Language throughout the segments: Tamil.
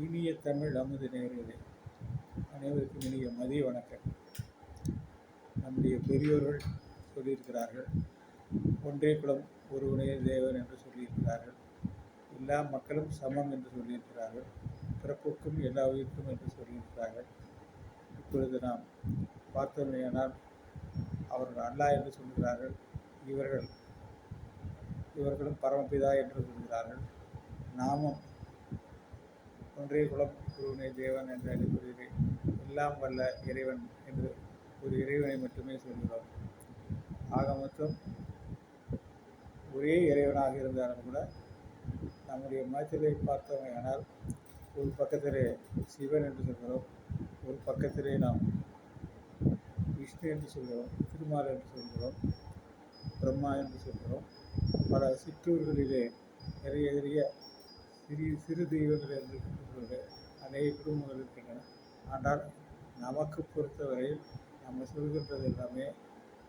இனிய தமிழ் அமுது நேயர்களே, அனைவருக்கும் இனிய மதிய வணக்கம். நம்முடைய பெரியோர்கள் சொல்லியிருக்கிறார்கள், ஒன்றே குலம் ஒருவனே தேவன் என்று சொல்லியிருக்கிறார்கள். எல்லா மக்களும் சமம் என்று சொல்லியிருக்கிறார்கள். பிறப்புக்கும் எல்லா உயிருக்கும் என்று சொல்லியிருக்கிறார்கள். இப்பொழுது நாம் பார்த்தோமேயானால் அவர்கள் அல்லாஹ் என்று சொல்கிறார்கள். இவர்களும் பரமபிதா என்று சொல்கிறார்கள். நாமும் ஒன்றே குலம் ஒருவனே தேவன் என்று அடிப்படையில் எல்லாம் வல்ல இறைவன் என்று ஒரு இறைவனை மட்டுமே சொல்கிறோம். ஆக மொத்தம் ஒரே இறைவனாக இருந்தாலும் கூட நம்முடைய மதத்திலே பார்த்தோமேயானால் ஒரு பக்கத்திலே சிவன் என்று சொல்கிறோம், ஒரு பக்கத்திலே நாம் விஷ்ணு என்று சொல்கிறோம், திருமால் என்று சொல்கிறோம், பிரம்மா என்று சொல்கிறோம். பல சிற்றூர்களிலே நிறைய சிறு தெய்வங்கள் என்று சொல்கிறது அநேக குடும்பங்கள் இருக்கின்றன. ஆனால் நமக்கு பொறுத்தவரையில் நம்ம சொல்கின்றது எல்லாமே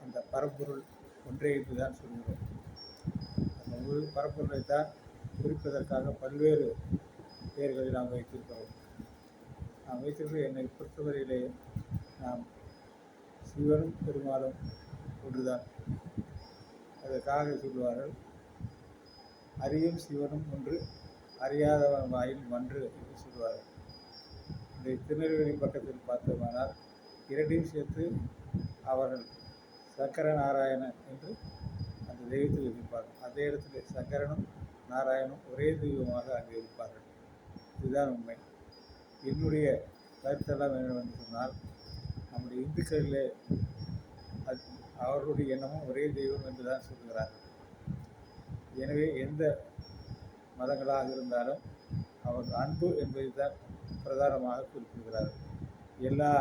அந்த பரம்பொருள் ஒன்றே என்று தான் சொல்கிறோம். அந்த ஒரு பரம்பொருளை தான் குறிப்பதற்காக பல்வேறு பெயர்களை நாம் வைத்திருக்கிறோம். நாம் வைத்திருக்கிற என்னை பொறுத்தவரையிலே நாம் சிவனும் பெருமாளும் ஒன்றுதான். அதற்காக சொல்லுவார்கள், அறியும் சிவனும் ஒன்று, அறியாதவன் வாயில் மன்று என்று சொல்வார்கள். இந்த திருநெல்வேலி பக்கத்தில் பார்த்தோமானால் இரண்டையும் சேர்த்து அவர்கள் சங்கர நாராயணன் என்று அந்த தெய்வத்தில் இருப்பார்கள். அதே இடத்துல சங்கரனும் நாராயணனும் ஒரே தெய்வமாக அங்கே இருப்பார்கள். இதுதான் உண்மை. என்னுடைய கருத்தெல்லாம் என்னவென்று சொன்னால், நம்முடைய இந்துக்களிலே அவர்களுடைய எண்ணமும் ஒரே தெய்வம் என்று தான் சொல்கிறார்கள். எனவே எந்த மதங்களாக இருந்தாலும் அவர் அன்பு என்பதை தான் பிரதானமாக குறிப்பிடுகிறார்கள். எல்லா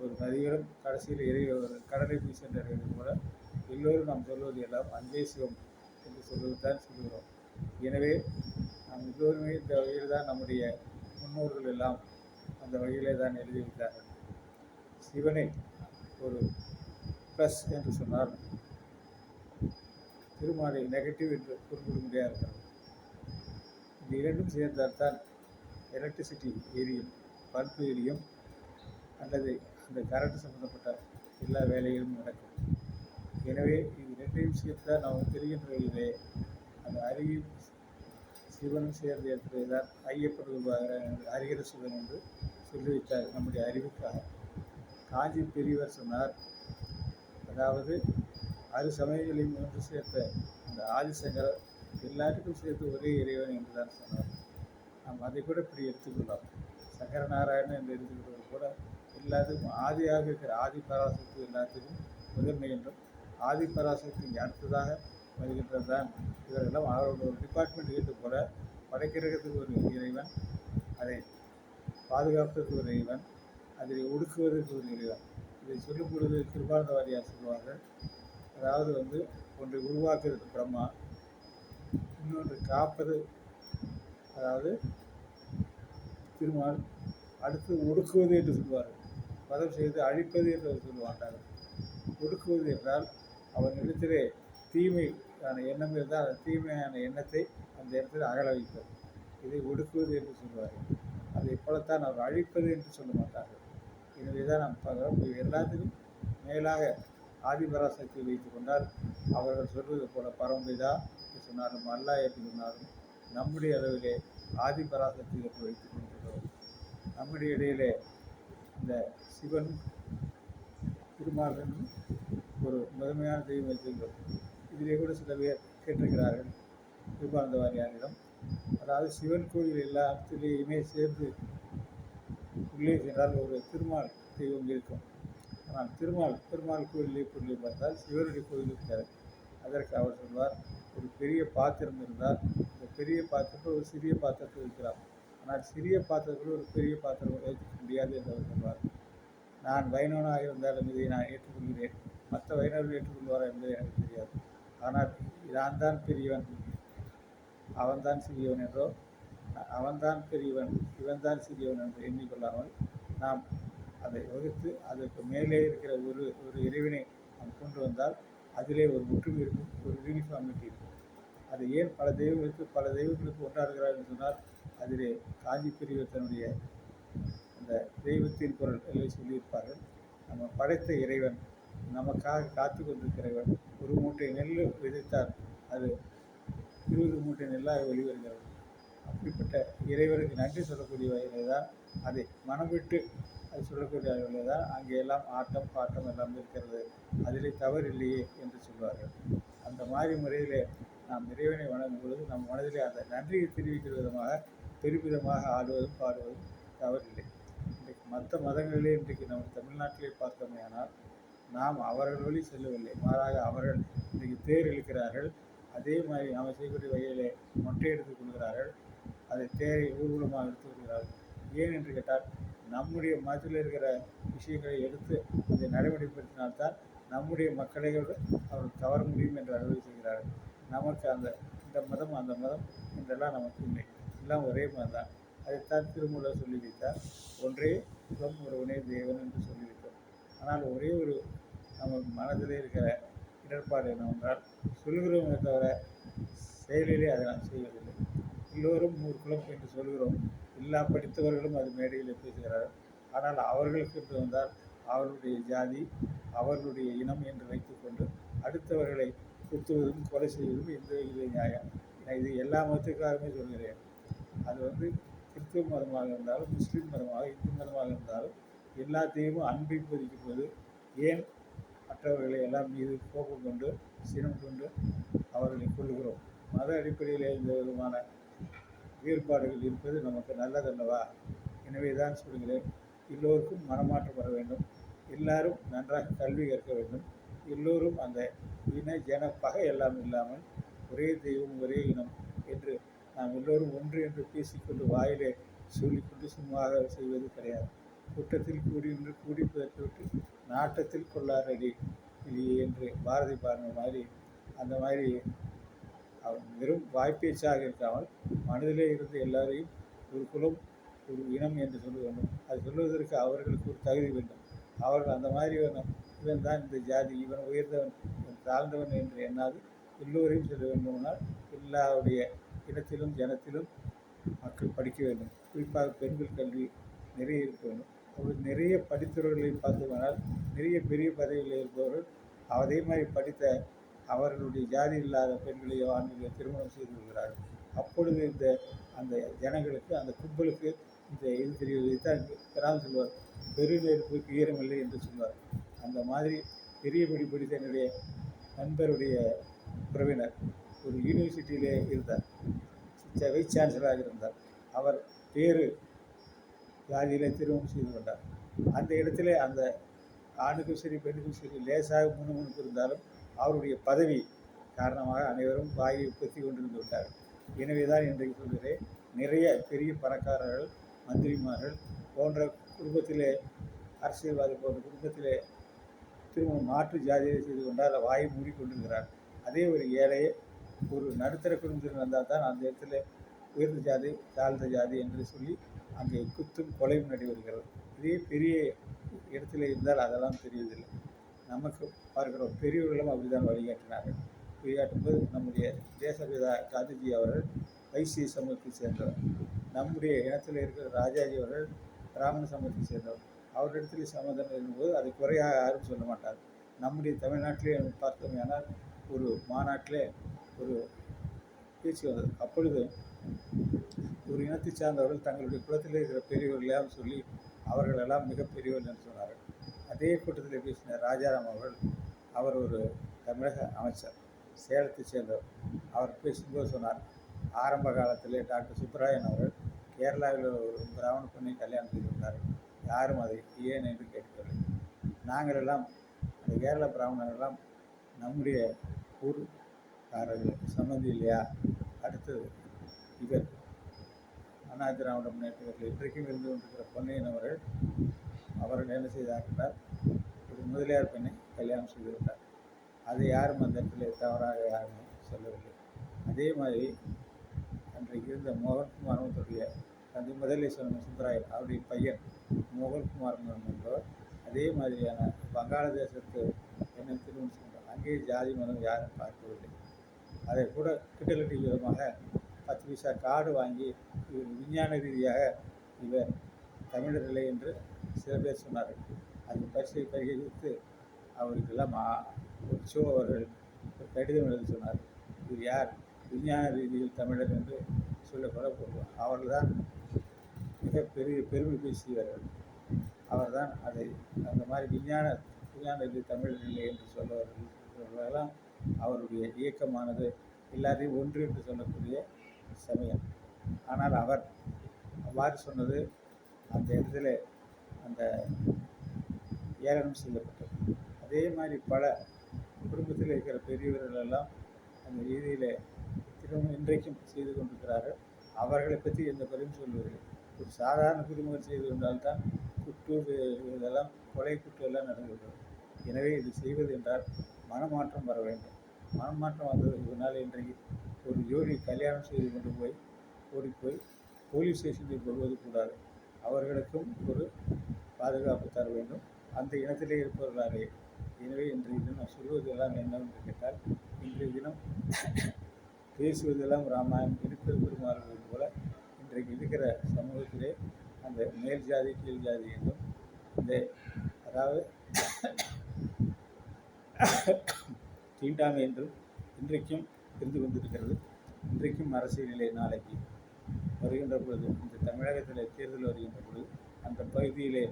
ஒரு நதிகளும் கடைசியில் கடலை போய் சென்றடைவது போல எல்லோரும் நாம் சொல்வது எல்லாம் அன்பே சிவம் என்று சொல்வது தான் சொல்கிறோம். எனவே நாம் எல்லோருமே இந்த வகையில் தான் நம்முடைய முன்னோர்கள் எல்லாம் அந்த வகையிலே தான் எழுதி வைத்தார்கள். சிவனை ஒரு ப்ளஸ் என்று சொன்னால் திருமாலை நெகட்டிவ் என்று குறிப்பிட முடியாது. இந்த இரண்டும் சேர்ந்தால்தான் எலக்ட்ரிசிட்டி எரியும், பல்பு எரியும், அல்லது அந்த கரண்ட் சம்பந்தப்பட்ட எல்லா வேலைகளும் நடக்கும். எனவே இது ரெண்டையும் சேர்த்தால் நாம் தெரிகின்ற வகையிலே அந்த அறிவும் சிவனும் சேர்ந்த இடத்திலே தான் ஐயப்பன் உருவாகிறார், அறிகிற சிவன் என்று சொல்லி வைத்தார் நம்முடைய அறிவுக்காக. காஞ்சி பெரியவர் சொன்னார், அதாவது 6 சமயங்களையும் ஒன்று சேர்த்த அந்த ஆதிசங்கரர் எல்லாருக்கும் சேர்த்து ஒரே இறைவன் என்று தான் சொன்னார். நாம் அதை கூட இப்படி எடுத்துக்கொள்ளலாம். சங்கர நாராயணன் என்று எடுத்துக்கிறது கூட எல்லாத்துக்கும் ஆதியாக இருக்கிற ஆதி பராசக்தி எல்லாத்துக்கும் முதன்மை என்றும், ஆதி பராசக்திக்கு அடுத்ததாக வருகின்றது தான் இவரெல்லாம் அவரோட ஒரு டிபார்ட்மெண்ட் இருந்து போல படைக்கிறதுக்கு ஒரு இறைவன், அதை பாதுகாப்பதற்கு ஒரு இறைவன், அதை ஒடுக்குவதற்கு ஒரு இறைவன். இதை சொல்லும் பொழுது கிருபானந்தவாரியார் சொல்வார்கள், அதாவது ஒன்றை உருவாக்குறது பிரம்மா, இன்னொன்று காப்பது அதாவது திருமால், அடுத்து ஒடுக்குவது என்று சொல்வார்கள். வதம் செய்து அழிப்பது என்று சொல்ல மாட்டார்கள். ஒடுக்குவது என்றால் அவன் இடத்திலே தீமையான எண்ணம் இருந்தால் அந்த தீமையான எண்ணத்தை அந்த இடத்தில் அகல வைப்பது, இதை ஒடுக்குவது என்று சொல்வார்கள். அதை போலத்தான் அவர் அழிப்பது என்று சொல்ல மாட்டார்கள். எனவே தான் நாம் பார்க்கிறோம், எல்லாத்துக்கும் மேலாக ஆதிபராசக்தியை வைத்து கொண்டால் அவர்கள் சொல்வது போல பரம்பிதா என்று சொன்னாலும், அல்லாஹ் என்று சொன்னாலும், நம்முடைய அளவிலே ஆதிபராசக்தி என்று வைத்துக் கொண்டிருக்கிறோம். நம்முடைய இடையிலே இந்த சிவன் திருமாலும் ஒரு முதன்மையான தெய்வம் வைத்திருக்கிறோம். இதிலே கூட சில பேர் கேட்டிருக்கிறார்கள் கிருபானந்தவாரியாரிடம், அதாவது சிவன் கோயில் எல்லா இடத்துலேயுமே சேர்ந்து உள்ளே சென்றால் ஒரு திருமால் தெய்வம் இருக்கும். ஆனால் பெருமாள் கோயிலே பொருளை பார்த்தால் சிவனுடைய கோயில் இருக்காது. அதற்கு அவர் சொல்வார், ஒரு பெரிய பாத்திரம் இருந்தால் இந்த பெரிய பாத்திரத்தில் ஒரு சிறிய பாத்திரத்தை வைக்கலாம். ஆனால் சிறிய பாத்திரத்தில் ஒரு பெரிய பாத்திரம் வைக்க முடியாது என்று அவர் சொல்வார். நான் வைணவனாக இருந்தாலும் இதை நான் ஏற்றுக்கொள்கிறேன், மற்ற வைணவர்கள் ஏற்றுக்கொள்வாரா என்பது எனக்கு தெரியாது. ஆனால் நான் தான் பெரியவன், அவன்தான் சிறியவன் என்றோ, அவன்தான் பெரியவன் இவன் தான் சிறியவன் என்று எண்ணிக்கொள்ளாமல் நாம் அதை வகுத்து அதற்கு மேலே இருக்கிற ஒரு இறைவனை நாம் கொண்டு வந்தால் அதிலே ஒரு ஒற்றுமை இருக்கும், ஒரு யூனிஃபார்மிட்டி இருக்கும். அது ஏன் பல தெய்வங்களுக்கு கொண்டாடுகிறார் என்று சொன்னால், அதிலே காஞ்சி பெரியவர் தன்னுடைய அந்த தெய்வத்தின் குரல் எல்லாம் சொல்லியிருப்பார்கள். நம்ம படைத்த இறைவன் நமக்காக காத்து கொண்டிருக்கிறவன். ஒரு மூட்டை நெல் விதைத்தால் அது 20 மூட்டை நெல்லாக வெளிவருகிறது. அப்படிப்பட்ட இறைவனுக்கு நன்றி சொல்லக்கூடிய வகையிலே தான் அதை மனம் விட்டு அது சொல்லக்கூடிய வகையிலே தான் அங்கே எல்லாம் ஆட்டம் பாட்டம் எல்லாம் இருக்கிறது. அதிலே தவறு இல்லையே என்று சொல்வார்கள். அந்த மாதிரி முறையிலே நாம் இறைவனை வணங்கும் பொழுது நம் மனதிலே அந்த நன்றியை தெரிவிக்கிற விதமாக பெருமிதமாக ஆடுவதும் பாடுவதும் தவறில்லை. இன்றைக்கு மற்ற மதங்களிலே இன்றைக்கு நம்ம தமிழ்நாட்டிலே பார்த்தோமே ஆனால் நாம் அவர்கள் வழி செல்லவில்லை, மாறாக அவர்கள் இன்றைக்கு தேர் இழுக்கிறார்கள். அதே மாதிரி நாம் செய்யக்கூடிய வகையிலே மொட்டை எடுத்துக் கொள்கிறார்கள். அதை தேரை ஊர்வலமாக எடுத்து வருகிறார்கள். ஏன் என்று கேட்டால் நம்முடைய மதத்தில் இருக்கிற விஷயங்களை எடுத்து அதை நடைமுறைப்படுத்தினால்தான் நம்முடைய மக்களை அவர்கள் கவர முடியும் என்று அறுவடை செய்கிறார்கள். நமக்கு இந்த மதம் அந்த மதம் என்றெல்லாம் நமக்கு இல்லை, எல்லாம் ஒரே மதம் தான். அதைத்தான் திருமூலர் சொல்லி வைத்தார். ஒன்றே குலம் ஒருவனே தேவன் என்று சொல்லி வைத்தார். ஆனால் ஒரே ஒரு நம்ம மனதில் இருக்கிற இடர்பாடு என்னவென்றால் சொல்கிறோமே தவிர செயலிலே அதை நாம் செய்வதில்லை. எல்லோரும் நூறு குலம் என்று சொல்கிறோம். எல்லா படித்தவர்களும் அது மேடையில் பேசுகிறார்கள். ஆனால் அவர்களுக்கு என்று வந்தால் அவர்களுடைய ஜாதி அவர்களுடைய இனம் என்று வைத்துக்கொண்டு அடுத்தவர்களை குத்துவதும் கொலை செய்வதும் எந்த இல்லை நியாயம். இது எல்லா மதத்துக்காகவே சொல்கிறேன். அது கிறிஸ்துவ மதமாக இருந்தாலும் முஸ்லீம் மதமாக இந்து மதமாக இருந்தாலும் எல்லாத்தையும் அன்பை போதிக்கும் போது ஏன் மற்றவர்களை எல்லாம் மீது கோபம் கொண்டு சினம் கொண்டு அவர்களை கொள்ளுகிறோம்? மத அடிப்படையில் இந்த விதமான வேறுபாடுகள் இருப்பது நமக்கு நல்லதல்லவா? எனவே தான் சொல்கிறேன், எல்லோருக்கும் மனமாற்றம் வர வேண்டும். எல்லாரும் நன்றாக கல்வி கற்க வேண்டும். எல்லோரும் அந்த இன ஜன பகை எல்லாம் இல்லாமல் ஒரே தெய்வம் ஒரே இனம் என்று நாம் எல்லோரும் ஒன்று என்று பேசிக்கொண்டு வாயிலே சொல்லிக்கொண்டு சும்மாக செய்வது கிடையாது. கூட்டத்தில் கூடியின்று கூடிப்பதற்கு விட்டு நாட்டத்தில் கொள்ளாரடி இல்லையே என்று பாரதி பாடின மாதிரி அந்த மாதிரி வெறும் வாய்ப்பேச்சாக இருக்காமல் மனதிலே இருந்து எல்லாரையும் ஒரு குலம் ஒரு இனம் என்று சொல்ல வேண்டும். அது சொல்வதற்கு அவர்களுக்கு ஒரு தகுதி வேண்டும். அவர்கள் அந்த மாதிரி இவன் தான் இந்த ஜாதி, இவன் உயர்ந்தவன் இவன் தாழ்ந்தவன் என்று எண்ணாது எல்லோரையும் சொல்ல வேண்டுமானால் எல்லாருடைய இனத்திலும் ஜனத்திலும் மக்கள் படிக்க வேண்டும். குறிப்பாக பெண்கள் கல்வி நிறைய இருக்க வேண்டும். அவர்கள் நிறைய படித்தவர்களை பார்த்தோம்னால் நிறைய பெரிய பதவியில் இருப்பவர்கள் அதே மாதிரி படித்த அவர்களுடைய ஜாதி இல்லாத பெண்களையோ ஆண்களையோ திருமணம் செய்து கொள்கிறார்கள். அப்பொழுது அந்த ஜனங்களுக்கு அந்த கும்பலுக்கு இது தெரிவதைத்தான் கிராமம் சொல்வார், பெருநெருப்புக்கு ஈரமில்லை என்று சொல்வார். அந்த மாதிரி பெரியபடி படித்த என்னுடைய நண்பருடைய உறவினர் ஒரு யூனிவர்சிட்டியிலே இருந்தார், வைஸ் சான்சலராக இருந்தார். அவர் வேறு ஜாதியிலே திருமணம் செய்து கொண்டார். அந்த இடத்துல அந்த ஆணுக்கும் சரி பெண்ணுக்கும் சரி லேசாக முன்னுமுனுப்பு இருந்தாலும் அவருடைய பதவி காரணமாக அனைவரும் வாயை பொத்தி கொண்டிருந்து விட்டார்கள். எனவே தான் இன்றைக்கு சொல்கிறேன், நிறைய பெரிய பணக்காரர்கள் மந்திரிமார்கள் போன்ற குடும்பத்திலே அரசியல்வாதி போன்ற குடும்பத்திலே திருமணம் மாற்று ஜாதியை செய்து கொண்டால் வாயை மூடிக்கொண்டிருக்கிறார். அதே ஒரு ஏழையை ஒரு நடுத்தர குடும்பத்தில் வந்தால் தான் அந்த இடத்துல உயர்ந்த ஜாதி தாழ்ந்த ஜாதி என்று சொல்லி அங்கே குத்தும் கொலையும் நடைபெறுகிறது. இதே பெரிய இடத்துல இருந்தால் அதெல்லாம் தெரியவில்லை. நமக்கு பார்க்கிறோம், பெரியவர்களும் அப்படிதான் வழிகாட்டினார்கள். வழிகாட்டும்போது நம்முடைய தேசபிதா காந்திஜி அவர்கள் வைசிய சமூகத்தை சேர்ந்தவர். நம்முடைய இனத்தில் இருக்கிற ராஜாஜி அவர்கள் பிராமண சமூகத்தை சேர்ந்தவர். அவரிடத்தில் சம்மதம் இருக்கும்போது அது குறையாக யாரும் சொல்ல மாட்டார். நம்முடைய தமிழ்நாட்டிலே பார்த்தோம் ஆனால் ஒரு மாநாட்டிலே ஒரு பேச்சு வந்தது. அப்பொழுது ஒரு இனத்தை சார்ந்தவர்கள் தங்களுடைய குலத்தில் இருக்கிற பெரியவர்களையும் சொல்லி அவர்களெல்லாம் மிகப்பெரியவர்கள் என்று சொன்னார்கள். அதே கூட்டத்தில் பேசின ராஜாராம் அவர்கள், அவர் ஒரு தமிழக அமைச்சர், சேலத்தை சேர்ந்தவர். அவர் பேசும்போது சொன்னார், ஆரம்ப காலத்திலே டாக்டர் சுப்பராயன் அவர்கள் கேரளாவில் ஒரு பிராமண பெண்ணை கல்யாணம் செய்து கொண்டார்கள். யாரும் அதை ஏன் என்று கேட்கவில்லை. நாங்கள் எல்லாம் அந்த கேரள பிராமணர்களெல்லாம் நம்முடைய ஊர்காரர்கள் சம்மந்தி இல்லையா? அடுத்தது இவர் அண்ணா திராவிட முன்னேற்றத்தில் இன்றைக்கும் இருந்து கொண்டிருக்கிற பொன்னையன் அவர்கள் என்ன செய்தார்கள், ஒரு முதலியார் பெண்ணை கல்யாணம் செய்து கொண்டார். அதை யாரும் அந்த இடத்துல தவறாக யாருமே சொல்லவில்லை. அதே மாதிரி அன்றைக்கு இருந்த மோகன்குமார் தந்தை முதலில் சொன்ன சுந்தராயன் அவருடைய பையன் மோகன்குமார் என்பவர் அதே மாதிரியான வங்காளதேசத்து என்ன திருமணம் செய்தார். அங்கேயே ஜாதி மதம் யாரும் பார்க்கவில்லை. அதை கூட கிட்டத்தட்ட விதமாக 10 பைசா கார்டு வாங்கி இவர் விஞ்ஞான ரீதியாக இவர் தமிழர் இல்லை என்று சில பேர் சொன்னார்கள். அந்த பரிசை பரிகரித்து அவருக்கெல்லாம் ஷோ அவர்கள் ஒரு கடிதம் எழுத சொன்னார். இது யார் விஞ்ஞான ரீதியில் தமிழர் என்று சொல்லக்கூட போடுவார். அவர்தான் மிகப்பெரிய பெருமை பேசியவர்கள். அவர்தான் அதை அந்த மாதிரி விஞ்ஞான ரீதி தமிழர் இல்லை என்று சொல்லுவார்களெல்லாம் அவருடைய இயக்கமானது எல்லாரையும் ஒன்று என்று சொல்லக்கூடிய சமயம். ஆனால் அவர் அவ்வாறு சொன்னது அந்த இடத்துல அந்த ஏளனம் செய்யப்பட்டது. அதே மாதிரி பல குடும்பத்தில் இருக்கிற பெரியவர்கள் எல்லாம் அந்த ரீதியில் திருமணம் இன்றைக்கும் செய்து கொண்டிருக்கிறார்கள். அவர்களை பற்றி எந்த குறையும் சொல்வதில்லை. ஒரு சாதாரண குடும்பங்கள் செய்து கொண்டால்தான் குற்று இதெல்லாம் கொலை குற்றம் எல்லாம் நடந்துவிட்டது. எனவே இது செய்வது என்றால் மனமாற்றம் வர வேண்டும். மனமாற்றம் வந்ததுனால இன்றைக்கு ஒரு ஜோடி கல்யாணம் செய்து கொண்டு போய் ஓடிப்போய் போலீஸ் ஸ்டேஷனில் கொள்வது கூடாது. அவர்களுக்கும் ஒரு பாதுகாப்பு தர வேண்டும் அந்த இனத்திலே இருப்பவர்களாலே. எனவே இன்றைய தினம் சொல்வதெல்லாம் என்னவென்று கேட்டால், இன்றைய தினம் பேசுவதெல்லாம் ராமாயணம் இருக்கிற பெருமாறுவது போல இன்றைக்கு இருக்கிற சமூகத்திலே அந்த மேல் ஜாதி கீழ் ஜாதி என்றும் இந்த அதாவது தீண்டாமை என்றும் இன்றைக்கும் இருந்து கொண்டிருக்கிறது. இன்றைக்கும் அரசியலிலே நாளைக்கு வருகின்ற பொழுது இந்த தமிழகத்தில் தேர்தல் வருகின்ற பொழுது அந்த பகுதியிலே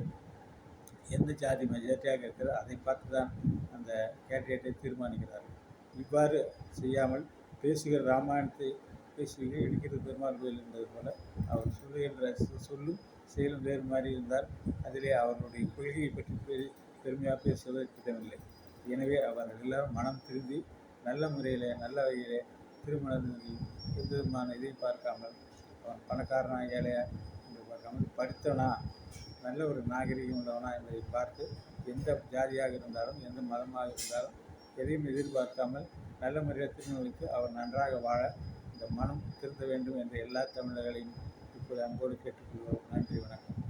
எந்த ஜாதி மெஜாரிட்டியாக இருக்கிறதோ அதை பார்த்து தான் அந்த கேண்டிடேட்டை தீர்மானிக்கிறார்கள். இவ்வாறு செய்யாமல் பேசுகிற ராமாயணத்தை பேசுகிற இடிக்கிற பெருமாள் கோயில் என்பது போல அவர் சொல்லுகின்ற சொல்லும் செயலும் வேறு மாதிரி இருந்தால் அதிலே அவர்களுடைய கொள்கையை பற்றி பெருமையாக பேசுவதற்கு இடமில்லை. எனவே அவர்கள் எல்லாரும் மனம் திருந்தி நல்ல முறையில் நல்ல வகையிலே திருமணத்தில் எந்த விதமான இதையும் பார்க்காமல் அவன் பணக்காரனா ஏழையா என்று பார்க்காமல் படித்தவனா நல்ல ஒரு நாகரிகம் உள்ளவனா என்பதை பார்த்து எந்த ஜாதியாக இருந்தாலும் எந்த மதமாக இருந்தாலும் எதையும் எதிர்பார்க்காமல் நல்ல முறையில் திருமணம் வைத்து அவர் நன்றாக வாழ இந்த மனம் திருந்த வேண்டும் என்ற எல்லா தமிழர்களையும் இப்போது அன்போடு கேட்டுக்கொள்வோம். நன்றி, வணக்கம்.